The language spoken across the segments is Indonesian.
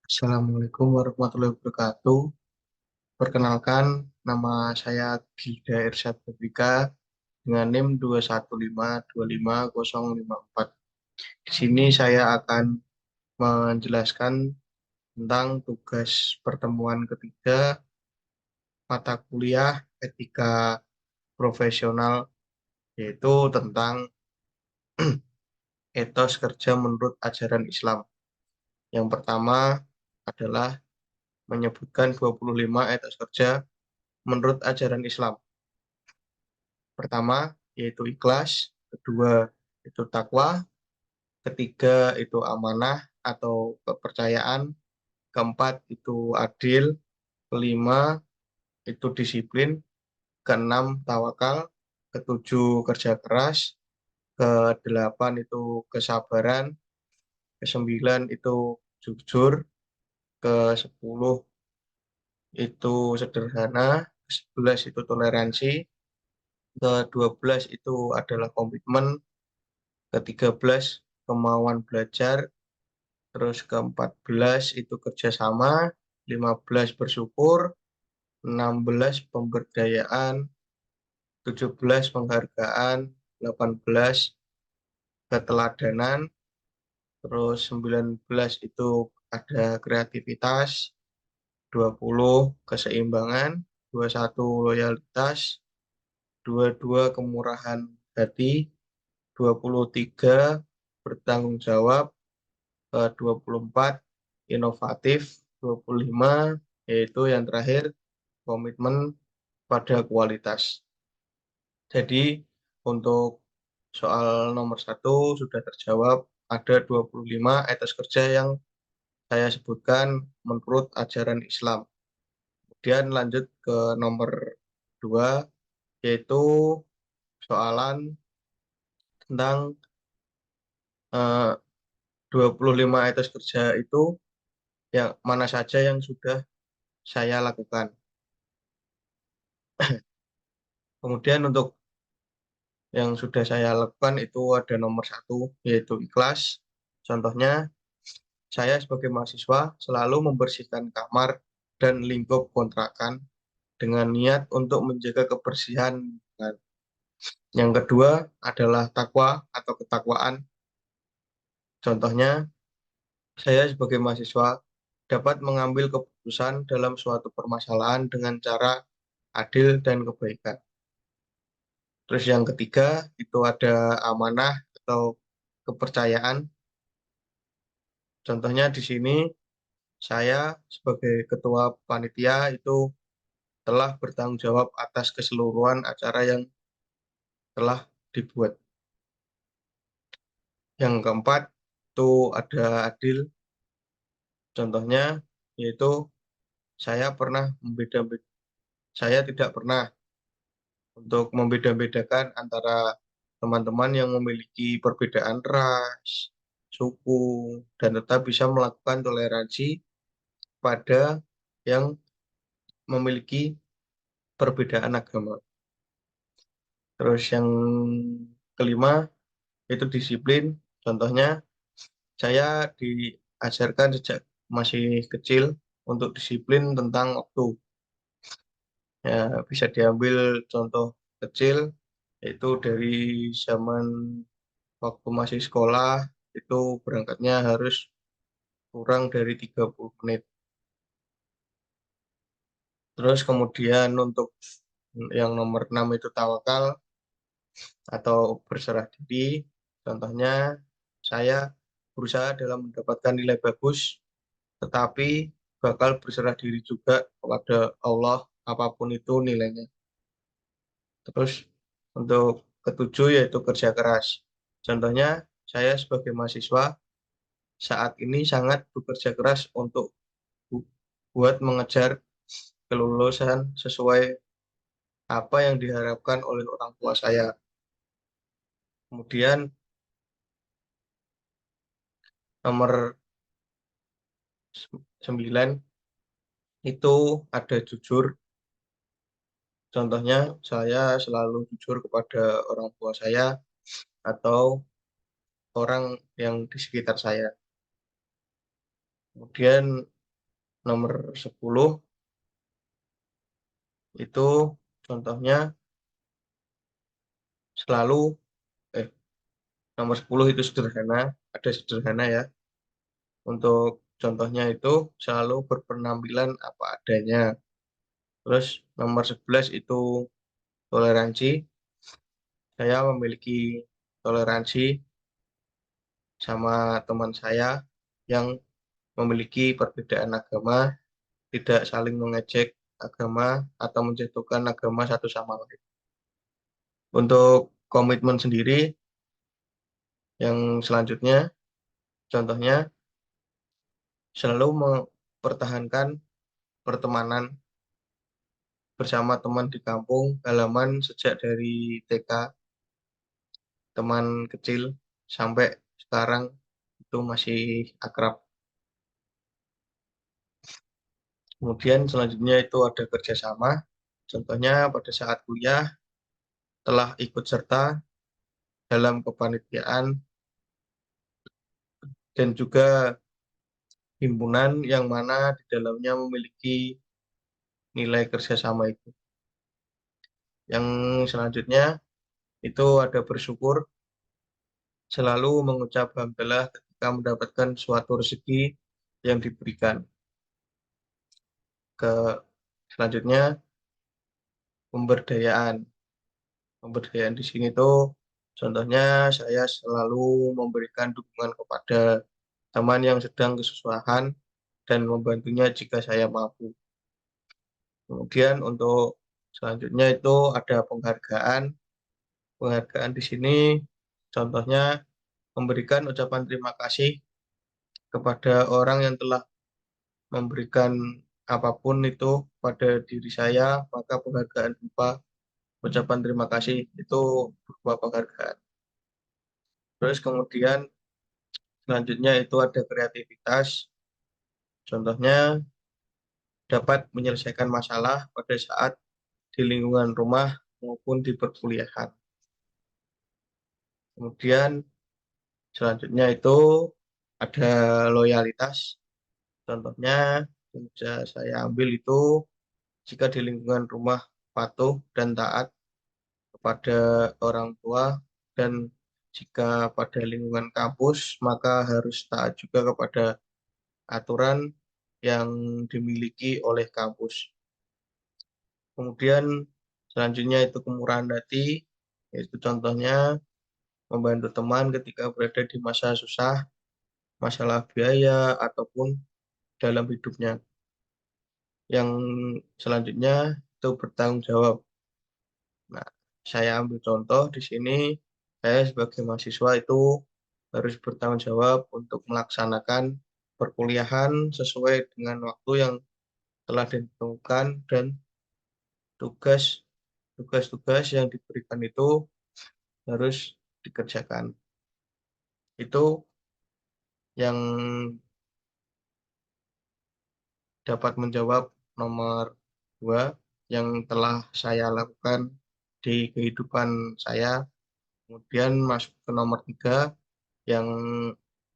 Assalamualaikum warahmatullahi wabarakatuh. Perkenalkan, nama saya Gilda Irsyad Febrika dengan NIM 215250054. Di sini saya akan menjelaskan tentang tugas pertemuan ketiga mata kuliah etika profesional, yaitu tentang etos kerja menurut ajaran Islam. Yang pertama adalah menyebutkan 25 etos kerja menurut ajaran Islam. Pertama, yaitu ikhlas. Kedua, itu takwa. Ketiga, itu amanah atau kepercayaan. Keempat, itu adil. Kelima, itu disiplin. Keenam, tawakal. Ketujuh, kerja keras. Kedelapan, itu kesabaran. Kesembilan, itu jujur. Kesepuluh, itu sederhana. Kesebelas, itu toleransi. Ke-12 itu adalah komitmen. Ke-13 kemauan belajar, terus ke-14 itu kerjasama, 15 bersyukur, 16 pemberdayaan, 17 penghargaan, 18 keteladanan, terus 19 itu ada kreativitas, 20 keseimbangan, 21 loyalitas, 22 kemurahan hati, 23 bertanggung jawab, ke-24 inovatif, 25 yaitu yang terakhir komitmen pada kualitas. Jadi untuk soal nomor satu sudah terjawab, ada 25 etos kerja yang saya sebutkan menurut ajaran Islam. Kemudian lanjut ke nomor 2, yaitu soalan tentang eh, 25 etos kerja itu yang mana saja yang sudah saya lakukan. Kemudian untuk yang sudah saya lakukan itu ada nomor satu, yaitu ikhlas. Contohnya, saya sebagai mahasiswa selalu membersihkan kamar dan lingkup kontrakan dengan niat untuk menjaga kebersihan lingkungan. Yang kedua adalah takwa atau ketakwaan. Contohnya, saya sebagai mahasiswa dapat mengambil keputusan dalam suatu permasalahan dengan cara adil dan kebaikan. Terus yang ketiga itu ada amanah atau kepercayaan. Contohnya di sini saya sebagai ketua panitia itu telah bertanggung jawab atas keseluruhan acara yang telah dibuat. Yang keempat itu ada adil. Contohnya yaitu saya pernah saya tidak pernah untuk membeda-bedakan antara teman-teman yang memiliki perbedaan ras, suku, dan tetap bisa melakukan toleransi pada yang memiliki perbedaan agama. Terus yang kelima itu disiplin. Contohnya saya diajarkan sejak masih kecil untuk disiplin tentang waktu. Ya, bisa diambil contoh kecil yaitu dari zaman waktu masih sekolah itu berangkatnya harus kurang dari 30 menit. Terus kemudian untuk yang nomor 6 itu tawakal atau berserah diri. Contohnya saya berusaha dalam mendapatkan nilai bagus, tetapi bakal berserah diri juga kepada Allah apapun itu nilainya. Terus untuk ketujuh yaitu kerja keras. Contohnya saya sebagai mahasiswa saat ini sangat bekerja keras untuk buat mengejar kelulusan sesuai apa yang diharapkan oleh orang tua saya. Kemudian nomor 9 itu ada jujur. Contohnya saya selalu jujur kepada orang tua saya atau orang yang di sekitar saya. Kemudian Nomor 10 itu contohnya selalu eh nomor 10 itu sederhana, ada sederhana ya. Untuk contohnya itu selalu berpenampilan apa adanya. Terus nomor 11 itu toleransi. Saya memiliki toleransi sama teman saya yang memiliki perbedaan agama, tidak saling mengejek agama atau menjatuhkan agama satu sama lain. Untuk komitmen sendiri, yang selanjutnya, contohnya selalu mempertahankan pertemanan bersama teman di kampung halaman sejak dari TK, teman kecil sampai sekarang itu masih akrab. Kemudian selanjutnya itu ada kerjasama. Contohnya pada saat kuliah telah ikut serta dalam kepanitiaan dan juga himpunan yang mana di dalamnya memiliki nilai kerjasama itu. Yang selanjutnya itu ada bersyukur, selalu mengucap hamdalah ketika mendapatkan suatu rezeki yang diberikan. Ke selanjutnya pemberdayaan. Pemberdayaan di sini tuh contohnya saya selalu memberikan dukungan kepada teman yang sedang kesusahan dan membantunya jika saya mampu. Kemudian untuk selanjutnya itu ada penghargaan. Penghargaan di sini contohnya memberikan ucapan terima kasih kepada orang yang telah memberikan apapun itu pada diri saya, maka penghargaan berupa ucapan terima kasih itu berupa penghargaan. Terus kemudian selanjutnya itu ada kreativitas. Contohnya dapat menyelesaikan masalah pada saat di lingkungan rumah maupun di perkuliahan. Kemudian selanjutnya itu ada loyalitas. Contohnya yang bisa saya ambil itu jika di lingkungan rumah patuh dan taat kepada orang tua dan jika pada lingkungan kampus maka harus taat juga kepada aturan yang dimiliki oleh kampus. Kemudian selanjutnya itu kemurahan hati, yaitu contohnya membantu teman ketika berada di masa susah, masalah biaya, ataupun dalam hidupnya. Yang selanjutnya itu bertanggung jawab. Nah, saya ambil contoh di sini, saya sebagai mahasiswa itu harus bertanggung jawab untuk melaksanakan perkuliahan sesuai dengan waktu yang telah ditentukan dan tugas tugas-tugas yang diberikan itu harus dikerjakan. Itu yang dapat menjawab nomor 2 yang telah saya lakukan di kehidupan saya. Kemudian masuk ke nomor 3 yang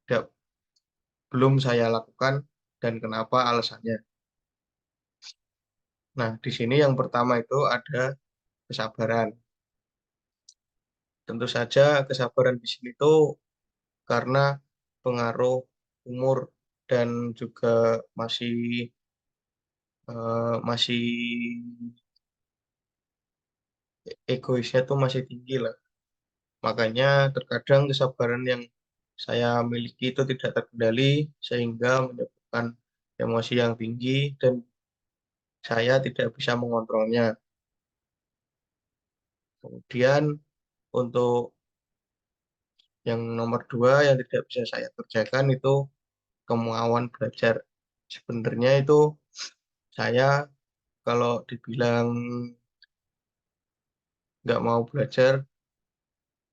tidak, belum saya lakukan dan kenapa alasannya. Nah, di sini yang pertama itu ada kesabaran. Tentu saja kesabaran di sini itu karena pengaruh umur dan juga masih masih egoisnya tuh masih tinggi lah. Makanya terkadang kesabaran yang saya miliki itu tidak terkendali sehingga menyebabkan emosi yang tinggi dan saya tidak bisa mengontrolnya. Kemudian untuk yang nomor 2 yang tidak bisa saya kerjakan itu kemauan belajar. Sebenarnya itu saya kalau dibilang nggak mau belajar,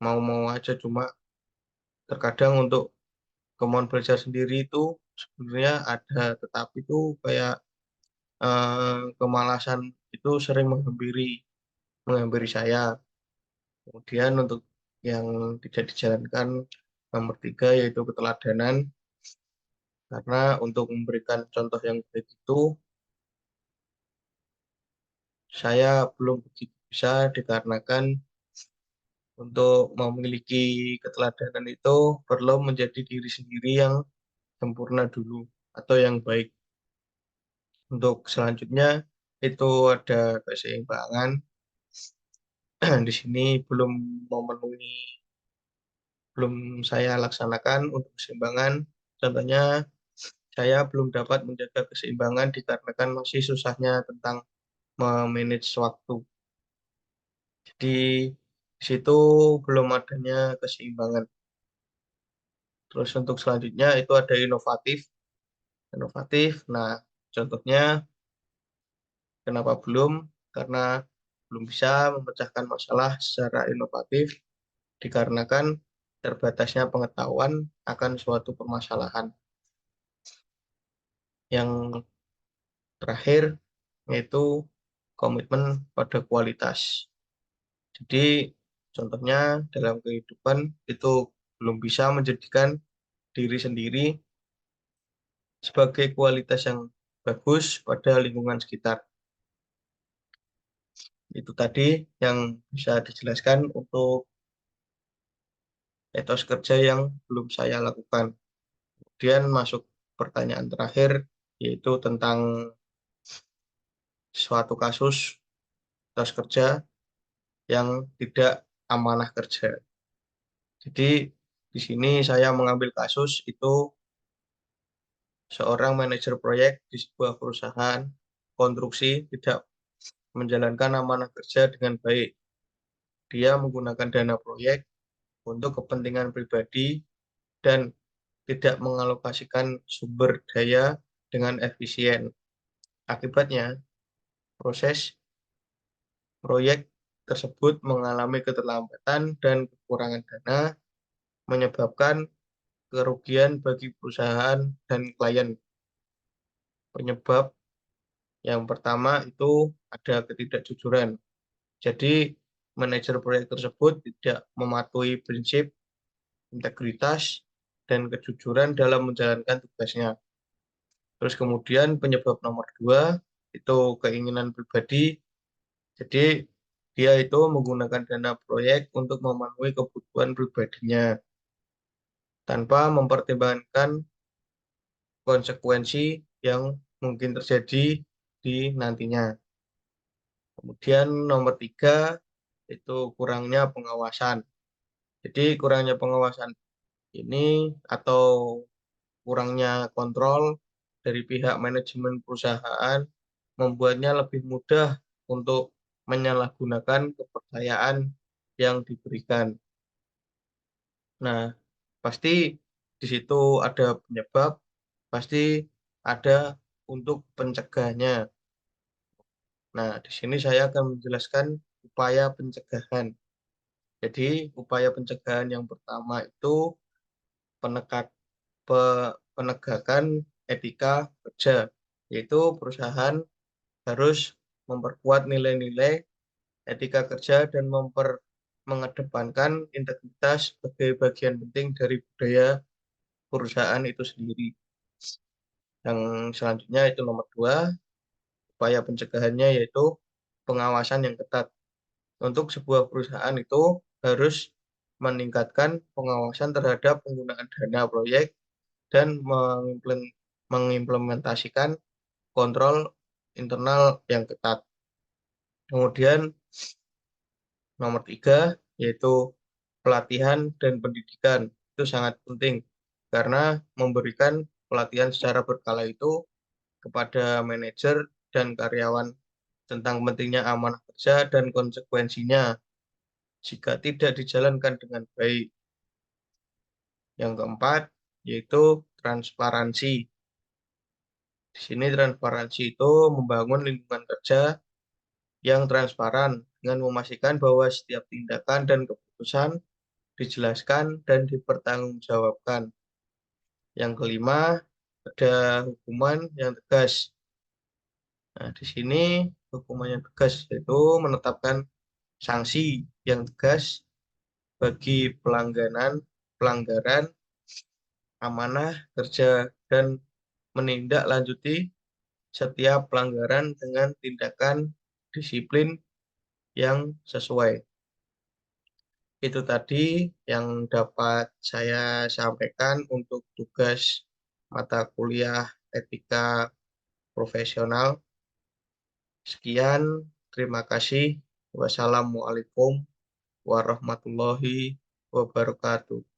mau-mau aja. Cuma terkadang untuk kemauan belajar sendiri itu sebenarnya ada, tetapi itu kayak kemalasan itu sering menghampiri saya. Kemudian untuk yang tidak dijalankan nomor 3 yaitu keteladanan. Karena untuk memberikan contoh yang baik itu, saya belum begitu bisa dikarenakan untuk memiliki keteladanan itu perlu menjadi diri sendiri yang sempurna dulu atau yang baik. Untuk selanjutnya itu ada keseimbangan. Di sini memenuhi, belum saya laksanakan untuk keseimbangan. Contohnya, saya belum dapat menjaga keseimbangan dikarenakan masih susahnya tentang memanage waktu. Jadi di situ belum adanya keseimbangan. Terus untuk selanjutnya itu ada inovatif. Inovatif. Nah, contohnya kenapa belum? Karena belum bisa memecahkan masalah secara inovatif dikarenakan terbatasnya pengetahuan akan suatu permasalahan. Yang terakhir yaitu komitmen pada kualitas. Jadi contohnya dalam kehidupan itu belum bisa menjadikan diri sendiri sebagai kualitas yang bagus pada lingkungan sekitar. Itu tadi yang bisa dijelaskan untuk etos kerja yang belum saya lakukan. Kemudian masuk pertanyaan terakhir, yaitu tentang suatu kasus etos kerja yang tidak amanah kerja. Jadi di sini saya mengambil kasus itu seorang manajer proyek di sebuah perusahaan konstruksi tidak menjalankan amanah kerja dengan baik. Dia menggunakan dana proyek untuk kepentingan pribadi dan tidak mengalokasikan sumber daya dengan efisien. Akibatnya, proses proyek tersebut mengalami keterlambatan dan kekurangan dana, menyebabkan kerugian bagi perusahaan dan klien. Penyebab yang pertama itu ada ketidakjujuran. Jadi, manajer proyek tersebut tidak mematuhi prinsip integritas dan kejujuran dalam menjalankan tugasnya. Terus kemudian penyebab nomor dua itu keinginan pribadi. Jadi dia itu menggunakan dana proyek untuk memenuhi kebutuhan pribadinya tanpa mempertimbangkan konsekuensi yang mungkin terjadi di nantinya. Kemudian nomor tiga itu kurangnya pengawasan. Jadi kurangnya pengawasan ini atau kurangnya kontrol dari pihak manajemen perusahaan membuatnya lebih mudah untuk menyalahgunakan kepercayaan yang diberikan. Nah, pasti di situ ada penyebab, pasti ada untuk pencegahnya. Nah, di sini saya akan menjelaskan upaya pencegahan. Jadi, upaya pencegahan yang pertama itu penekat, penegakan etika kerja, yaitu perusahaan harus memperkuat nilai-nilai etika kerja dan mengedepankan integritas sebagai bagian penting dari budaya perusahaan itu sendiri. Yang selanjutnya itu nomor dua, upaya pencegahannya yaitu pengawasan yang ketat. Untuk sebuah perusahaan itu harus meningkatkan pengawasan terhadap penggunaan dana proyek dan mengimplementasikan kontrol internal yang ketat. Kemudian nomor tiga, yaitu pelatihan dan pendidikan. Itu sangat penting karena memberikan pelatihan secara berkala itu kepada manajer dan karyawan tentang pentingnya amanah kerja dan konsekuensinya jika tidak dijalankan dengan baik. Yang keempat, yaitu transparansi. Di sini transparansi itu membangun lingkungan kerja yang transparan dengan memastikan bahwa setiap tindakan dan keputusan dijelaskan dan dipertanggungjawabkan. Yang kelima, ada hukuman yang tegas. Nah, di sini hukuman yang tegas itu menetapkan sanksi yang tegas bagi pelanggaran amanah kerja dan menindaklanjuti setiap pelanggaran dengan tindakan disiplin yang sesuai. Itu tadi yang dapat saya sampaikan untuk tugas mata kuliah etika profesional. Sekian, terima kasih. Wassalamualaikum warahmatullahi wabarakatuh.